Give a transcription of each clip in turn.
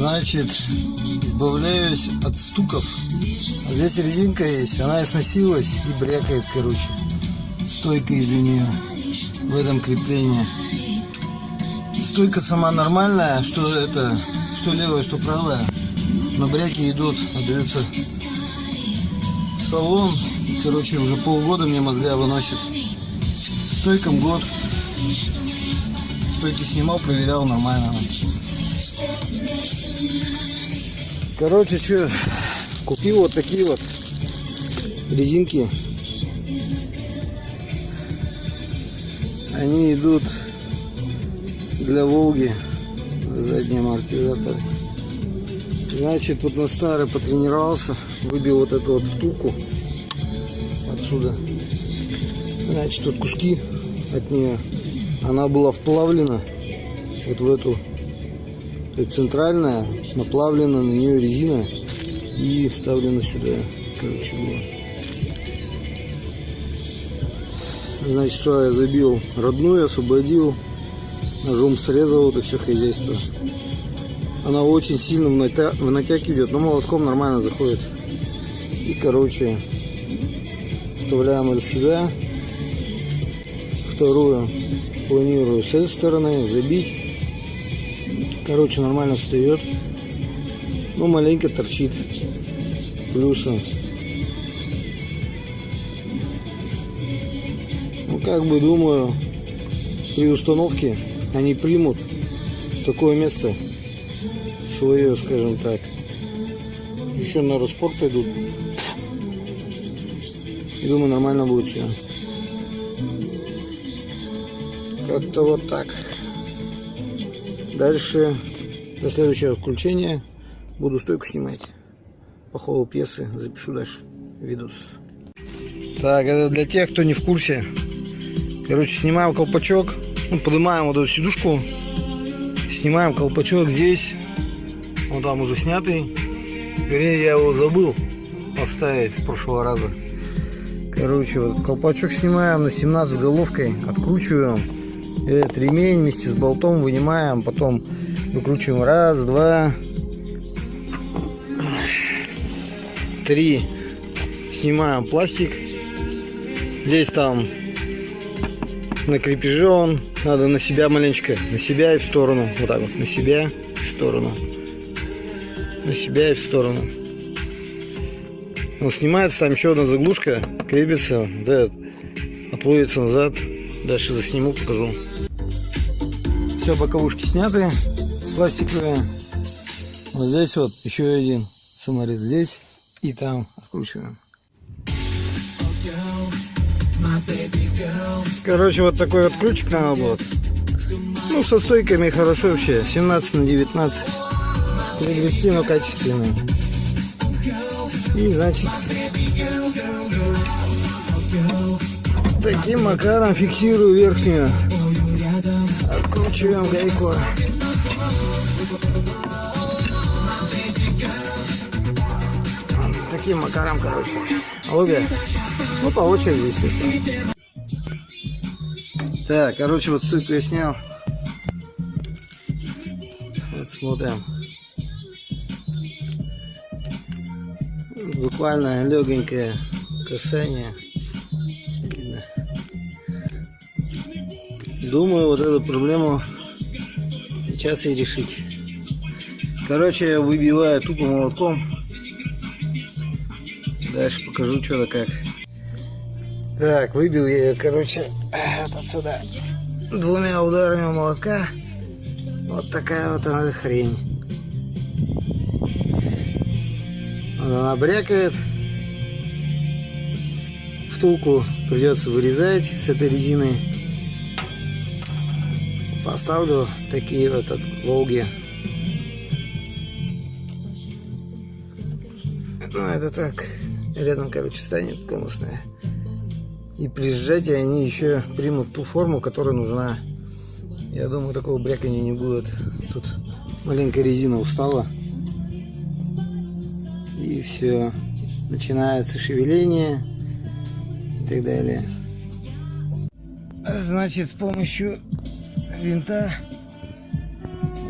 Значит, избавляюсь от стуков. А здесь резинка есть, она сносилась и брякает, короче. Стойка из-за нее в этом креплении. Стойка сама нормальная, что левая, что правая. Но бряки идут, отдаются в салон. Короче, уже полгода мне мозга выносит. Стойкам год. Стойки снимал, проверял, нормально. Короче, что, купил вот такие вот резинки. Они идут для Волги, задний амортизатор. Значит, тут на старый потренировался, выбил вот эту вот втулку отсюда. Значит, тут куски от нее. Она была вплавлена вот в эту. То есть центральная, наплавлена на нее резина и вставлена сюда. Короче, было. Значит, сюда я забил родную, освободил, ножом срезал это все хозяйство. Она очень сильно в натяг идет, но молотком нормально заходит. И, короче, вставляем ее сюда. Вторую планирую с этой стороны забить. Короче, нормально встает. Ну, маленько торчит плюсом. Ну, как бы думаю, при установке они примут такое место свое, скажем так. Еще на распор пойдут. Думаю, нормально будет все. Как-то вот так. Дальше, до следующего включения, буду стойку снимать. По ходу пьесы запишу дальше видос. Так, это для тех, кто не в курсе. Короче, снимаем колпачок. Ну, поднимаем вот эту сидушку. Снимаем колпачок здесь. Он там уже снятый. Вернее, я его забыл поставить с прошлого раза. Короче, вот колпачок снимаем на 17 головкой. Откручиваем. Этот ремень вместе с болтом вынимаем. Потом выкручиваем. Раз, два, три. Снимаем пластик. Здесь там на крепеже он. Надо на себя маленечко. На себя и в сторону. Вот так вот. На себя и в сторону. На себя и в сторону. Он снимается, там еще одна заглушка крепится, да, отводится назад. Дальше засниму, покажу. Все, боковушки сняты, пластиковые. Вот здесь вот еще один саморез, здесь и там откручиваем. Короче, вот такой вот ключик надо было. Ну, со стойками хорошо вообще, 17 на 19. Приобрести, но качественно. И, значит, таким макаром фиксирую верхнюю. Откручиваем гайку. Таким макаром, короче. Обе. Ну, по очереди, естественно. Так, короче, вот стойку я снял. Вот смотрим. Буквально легенькое касание. Думаю, вот эту проблему сейчас и решить. Короче, я выбиваю тупо молотком. Дальше покажу, что да как. Так, выбил я ее, короче, вот отсюда двумя ударами молотка. Вот такая вот она хрень. Она брякает. Втулку придется вырезать с этой резины. Поставлю такие вот от Волги. Ну, это так. Рядом, короче, станет конусная. И при сжатии они еще примут ту форму, которая нужна. Я думаю, такого брякания не будет. Тут маленькая резина устала. И все. Начинается шевеление и так далее. Значит, с помощью винта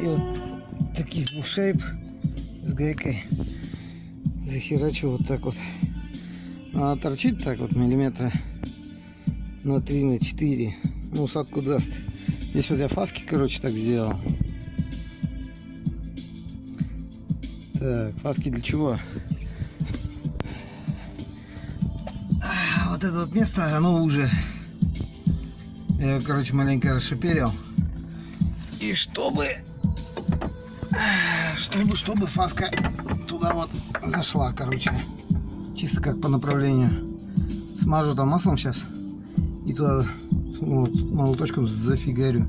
и вот таких двух шайб с гайкой захерачу вот так вот. Она торчит так вот миллиметра на 3, на 4. Ну, усадку даст. Здесь вот я фаски, короче, так сделал. Так, фаски для чего? Вот это вот место, оно уже, я его, короче, маленько расшиперил. И чтобы фаска туда вот зашла, короче, чисто как по направлению. Смажу там маслом сейчас и туда вот молоточком зафигарю.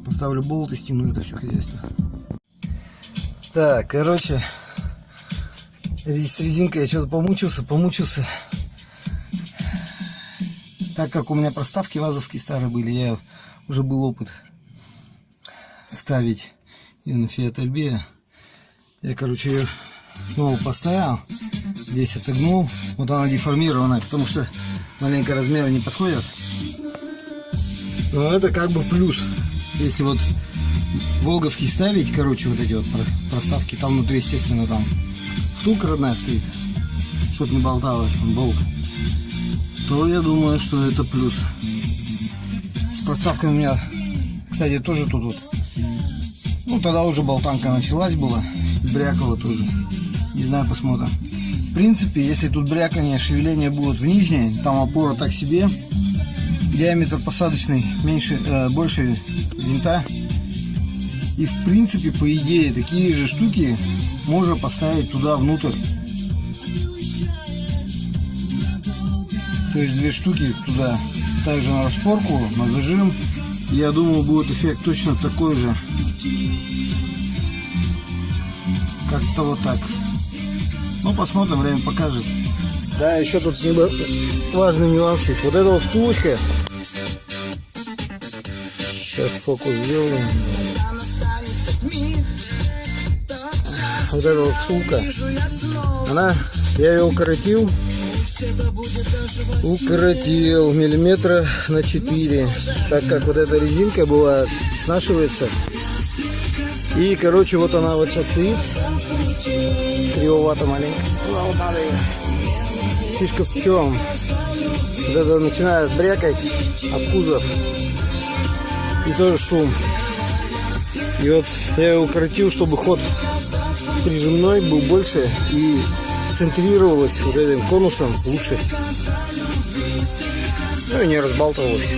Поставлю болт и стяну это все хозяйство. Так, короче, с резинкой я что-то помучился. Так как у меня проставки вазовские старые были, я уже был опыт ставить ее на Fiat Albea. Я, короче, ее снова поставил, здесь отогнул. Вот она деформированная, потому что маленько размеры не подходят. Но это как бы плюс. Если вот волговский ставить, короче, вот эти вот проставки, там внутри, естественно, там втулка родная стоит, чтобы не болталось, там болт, то я думаю, что это плюс. С проставкой у меня, кстати, тоже тут вот, ну тогда уже болтанка началась была, брякала тоже, не знаю, посмотрим. В принципе, если тут брякание, шевеление будут в нижней, там опора так себе, диаметр посадочный меньше, больше винта. И в принципе, по идее, такие же штуки можно поставить туда внутрь. То есть две штуки туда, также на распорку, на зажим. Я думаю, будет эффект точно такой же. Как-то вот так. Ну, посмотрим, время покажет. Да, еще тут важный нюанс есть. Вот эта вот втулочка. Сейчас фокус сделаем. Вот эта вот втулка. Я ее укоротил миллиметра на 4, так как вот эта резинка была снашивается. И, короче, вот она вот сейчас стоит, кривовато маленько. Фишка в чем? Вот это начинает брякать об кузов, и тоже шум. И вот я его укоротил, чтобы ход прижимной был больше и центрировалось вот этим конусом лучше. Ну и не разбалтывалось.